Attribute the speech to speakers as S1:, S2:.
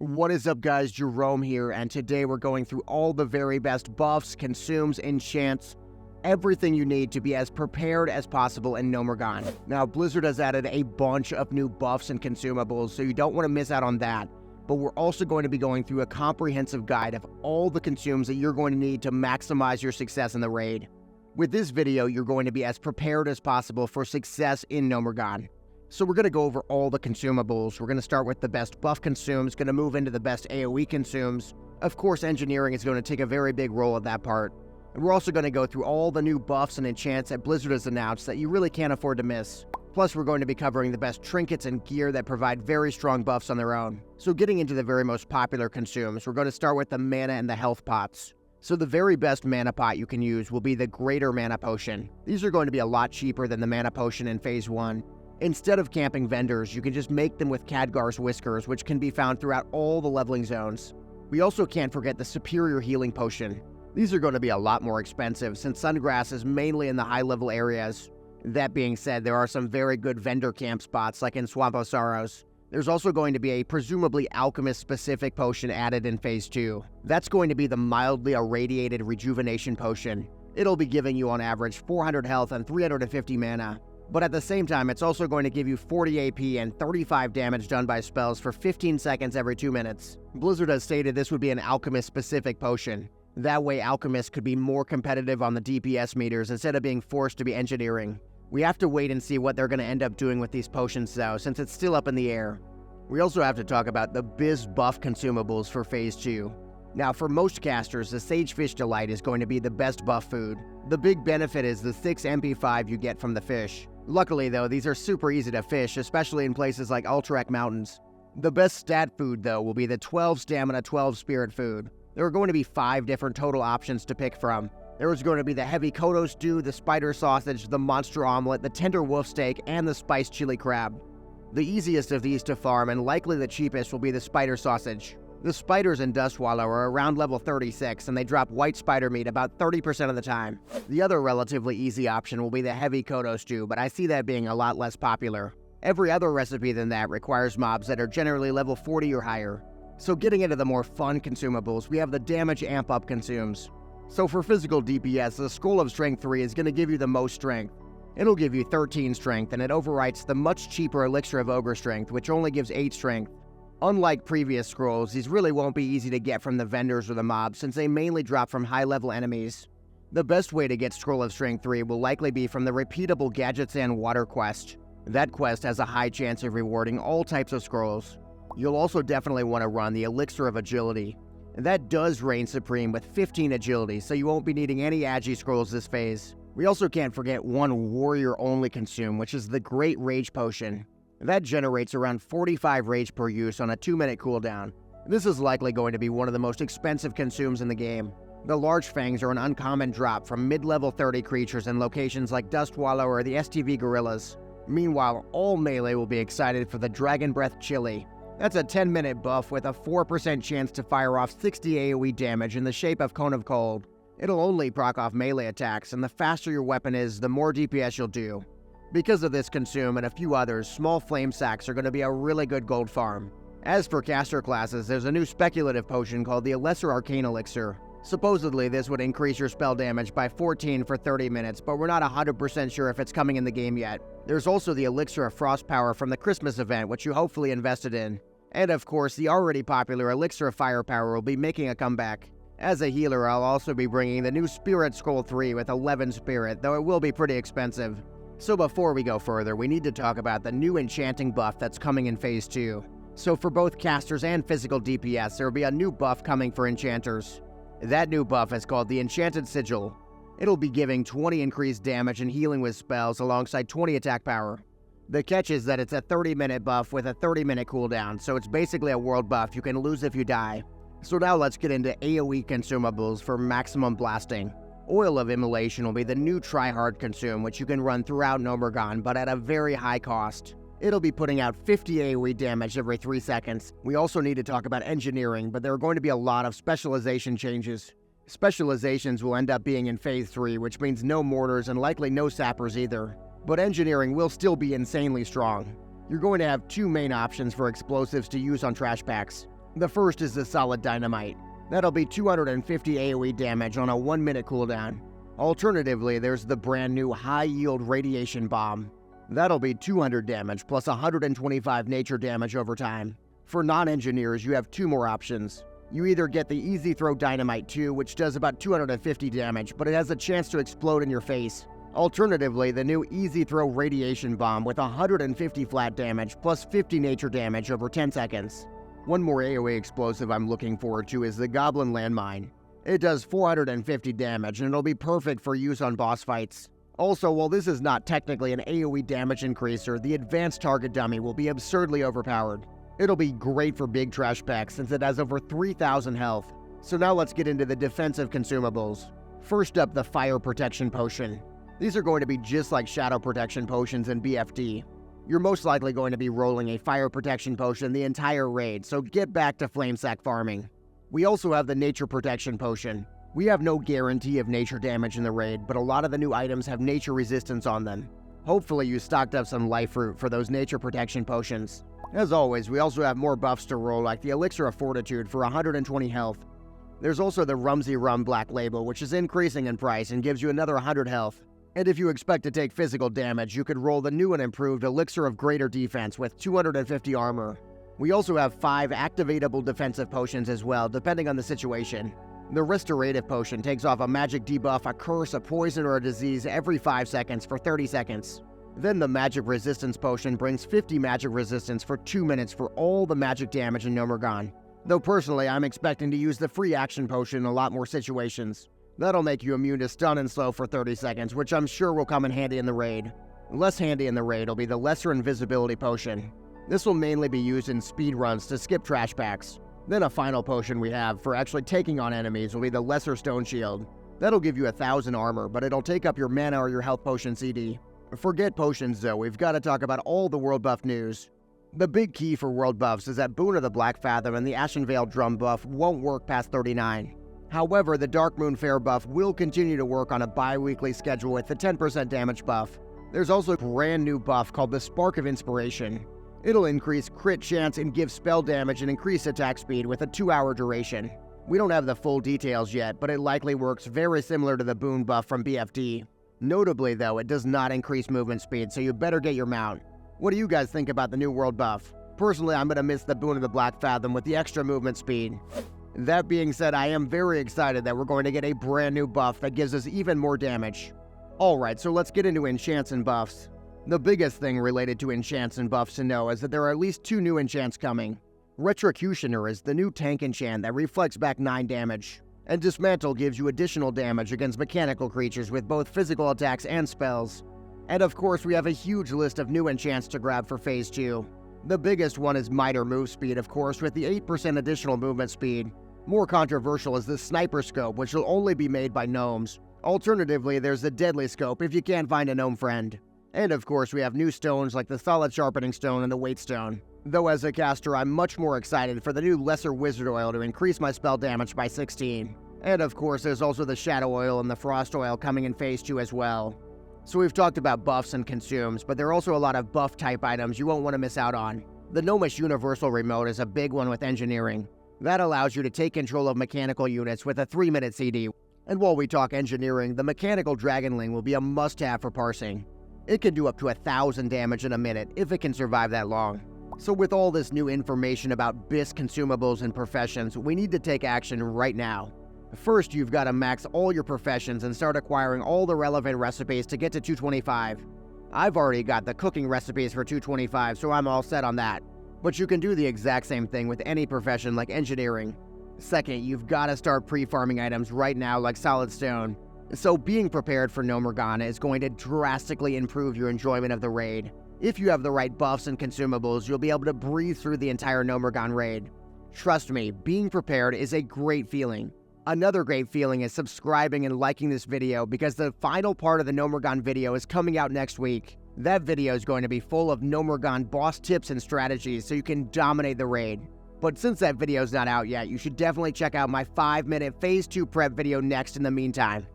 S1: What is up, guys? Jerome here, and today we're going through all the very best buffs, consumes, enchants, everything you need to be as prepared as possible in Gnomeregan. Now, Blizzard has added a bunch of new buffs and consumables, so you don't want to miss out on that. But we're also going to be going through a comprehensive guide of all the consumes that you're going to need to maximize your success in the raid. With this video, you're going to be as prepared as possible for success in Gnomeregan. So we're going to go over all the consumables. We're going to start with the best buff consumes, going to move into the best AoE consumes. Of course, engineering is going to take a very big role at that part. And we're also going to go through all the new buffs and enchants that Blizzard has announced that you really can't afford to miss. Plus, we're going to be covering the best trinkets and gear that provide very strong buffs on their own. So getting into the very most popular consumes, we're going to start with the mana and the health pots. So the very best mana pot you can use will be the Greater Mana Potion. These are going to be a lot cheaper than the Mana Potion in Phase 1. Instead of camping vendors, you can just make them with Khadgar's Whiskers, which can be found throughout all the leveling zones. We also can't forget the Superior Healing Potion. These are going to be a lot more expensive since Sungrass is mainly in the high-level areas. That being said, there are some very good vendor camp spots like in Swamp of Sorrows. There's also going to be a presumably alchemist-specific potion added in Phase 2. That's going to be the Mildly Irradiated Rejuvenation Potion. It'll be giving you on average 400 health and 350 mana. But at the same time, it's also going to give you 40 AP and 35 damage done by spells for 15 seconds every 2 minutes. Blizzard has stated this would be an alchemist-specific potion. That way, alchemists could be more competitive on the DPS meters instead of being forced to be engineering. We have to wait and see what they're going to end up doing with these potions though, since it's still up in the air. We also have to talk about the BiS Buff Consumables for Phase 2. Now, for most casters, the Sagefish Delight is going to be the best buff food. The big benefit is the 6 MP5 you get from the fish. Luckily though, these are super easy to fish, especially in places like Alterac Mountains. The best stat food though will be the 12 Stamina, 12 Spirit food. There are going to be 5 different total options to pick from. There is going to be the Heavy Kodo Stew, the Spider Sausage, the Monster Omelet, the Tender Wolf Steak, and the Spiced Chili Crab. The easiest of these to farm and likely the cheapest will be the Spider Sausage. The spiders in Dustwallow are around level 36 and they drop white spider meat about 30% of the time. The other relatively easy option will be the Heavy Kodo Stew, but I see that being a lot less popular. Every other recipe than that requires mobs that are generally level 40 or higher. So getting into the more fun consumables, we have the Damage Amp Up Consumes. So for physical DPS, the Scroll of Strength 3 is going to give you the most strength. It'll give you 13 strength and it overwrites the much cheaper Elixir of Ogre Strength, which only gives 8 strength. Unlike previous scrolls, these really won't be easy to get from the vendors or the mobs since they mainly drop from high-level enemies. The best way to get Scroll of Strength 3 will likely be from the repeatable Gadgets and Water quest. That quest has a high chance of rewarding all types of scrolls. You'll also definitely want to run the Elixir of Agility. That does reign supreme with 15 agility, so you won't be needing any Agi scrolls this phase. We also can't forget one warrior-only consume, which is the Great Rage Potion. That generates around 45 rage per use on a 2-minute cooldown. This is likely going to be one of the most expensive consumes in the game. The Large Fangs are an uncommon drop from mid-level 30 creatures in locations like Dustwallow or the STV Gorillas. Meanwhile, all melee will be excited for the Dragon Breath Chili. That's a 10-minute buff with a 4% chance to fire off 60 AoE damage in the shape of Cone of Cold. It'll only proc off melee attacks, and the faster your weapon is, the more DPS you'll do. Because of this consume and a few others, small flame sacks are going to be a really good gold farm. As for caster classes, there's a new speculative potion called the Lesser Arcane Elixir. Supposedly, this would increase your spell damage by 14 for 30 minutes, but we're not 100% sure if it's coming in the game yet. There's also the Elixir of Frost Power from the Christmas event, which you hopefully invested in. And of course, the already popular Elixir of Firepower will be making a comeback. As a healer, I'll also be bringing the new Spirit Scroll 3 with 11 Spirit, though it will be pretty expensive. So before we go further, we need to talk about the new Enchanting Buff that's coming in Phase 2. So for both casters and physical DPS, there will be a new buff coming for enchanters. That new buff is called the Enchanted Sigil. It'll be giving 20 increased damage and healing with spells alongside 20 attack power. The catch is that it's a 30-minute buff with a 30-minute cooldown, so it's basically a world buff you can lose if you die. So now let's get into AoE Consumables for maximum blasting. Oil of Immolation will be the new try-hard consume, which you can run throughout Gnomeregan, but at a very high cost. It'll be putting out 50 AoE damage every 3 seconds. We also need to talk about engineering, but there are going to be a lot of specialization changes. Specializations will end up being in Phase 3, which means no mortars and likely no sappers either. But engineering will still be insanely strong. You're going to have 2 main options for explosives to use on trash packs. The first is the Solid Dynamite. That'll be 250 AoE damage on a 1-minute cooldown. Alternatively, there's the brand new High Yield Radiation Bomb. That'll be 200 damage plus 125 nature damage over time. For non-engineers, you have 2 more options. You either get the Easy Throw Dynamite 2, which does about 250 damage, but it has a chance to explode in your face. Alternatively, the new Easy Throw Radiation Bomb with 150 flat damage plus 50 nature damage over 10 seconds. One more AoE explosive I'm looking forward to is the Goblin Landmine. It does 450 damage and it'll be perfect for use on boss fights. Also, while this is not technically an AoE damage increaser, the Advanced Target Dummy will be absurdly overpowered. It'll be great for big trash packs since it has over 3,000 health. So now let's get into the defensive consumables. First up, the Fire Protection Potion. These are going to be just like Shadow Protection Potions in BFD. You're most likely going to be rolling a Fire Protection Potion the entire raid, so get back to Flame Sack farming. We also have the Nature Protection Potion. We have no guarantee of nature damage in the raid, but a lot of the new items have nature resistance on them. Hopefully you stocked up some life fruit for those nature protection potions. As always, we also have more buffs to roll, like the Elixir of Fortitude for 120 health. There's also the Rumsy Rum Black Label, which is increasing in price and gives you another 100 health. And if you expect to take physical damage, you could roll the new and improved Elixir of Greater Defense with 250 armor. We also have 5 activatable defensive potions as well, depending on the situation. The Restorative Potion takes off a magic debuff, a curse, a poison, or a disease every 5 seconds for 30 seconds. Then the Magic Resistance Potion brings 50 magic resistance for 2 minutes for all the magic damage in Gnomeregan. Though personally, I'm expecting to use the Free Action Potion in a lot more situations. That'll make you immune to stun and slow for 30 seconds, which I'm sure will come in handy in the raid. Less handy in the raid will be the Lesser Invisibility Potion. This will mainly be used in speed runs to skip trash packs. Then a final potion we have for actually taking on enemies will be the Lesser Stone Shield. That'll give you 1,000 armor, but it'll take up your mana or your health potion CD. Forget potions though, we've got to talk about all the world buff news. The big key for world buffs is that Boon of the Black Fathom and the Ashen Veil Drum buff won't work past 39. However, the Dark Moon Fair buff will continue to work on a bi-weekly schedule with the 10% damage buff. There's also a brand new buff called the Spark of Inspiration. It'll increase crit chance and give spell damage and increase attack speed with a 2-hour duration. We don't have the full details yet, but it likely works very similar to the Boon buff from BFD. Notably though, it does not increase movement speed, so you better get your mount. What do you guys think about the new world buff? Personally, I'm gonna miss the Boon of the Black Fathom with the extra movement speed. That being said, I am very excited that we're going to get a brand new buff that gives us even more damage. Alright, so let's get into Enchants and Buffs. The biggest thing related to Enchants and Buffs to know is that there are at least 2 new enchants coming. Retrocutioner is the new tank enchant that reflects back 9 damage. And Dismantle gives you additional damage against mechanical creatures with both physical attacks and spells. And of course, we have a huge list of new enchants to grab for Phase 2. The biggest one is Miter Move Speed, of course, with the 8% additional movement speed. More controversial is the Sniper Scope, which will only be made by gnomes. Alternatively, there's the Deadly Scope if you can't find a gnome friend. And of course, we have new stones like the Solid Sharpening Stone and the Weight Stone. Though as a caster, I'm much more excited for the new Lesser Wizard Oil to increase my spell damage by 16. And of course, there's also the Shadow Oil and the Frost Oil coming in Phase 2 as well. So we've talked about buffs and consumes, but there are also a lot of buff-type items you won't want to miss out on. The Gnomish Universal Remote is a big one with engineering. That allows you to take control of mechanical units with a 3-minute CD. And while we talk engineering, the Mechanical Dragonling will be a must-have for parsing. It can do up to 1,000 damage in a minute if it can survive that long. So with all this new information about BiS consumables and professions, we need to take action right now. First, you've got to max all your professions and start acquiring all the relevant recipes to get to 225. I've already got the cooking recipes for 225, so I'm all set on that. But you can do the exact same thing with any profession like engineering. Second, you've got to start pre-farming items right now like Solid Stone. So being prepared for Gnomeregan is going to drastically improve your enjoyment of the raid. If you have the right buffs and consumables, you'll be able to breathe through the entire Gnomeregan raid. Trust me, being prepared is a great feeling. Another great feeling is subscribing and liking this video because the final part of the Gnomeregan video is coming out next week. That video is going to be full of Gnomeregan boss tips and strategies so you can dominate the raid. But since that video is not out yet, you should definitely check out my 5-minute Phase 2 prep video next in the meantime.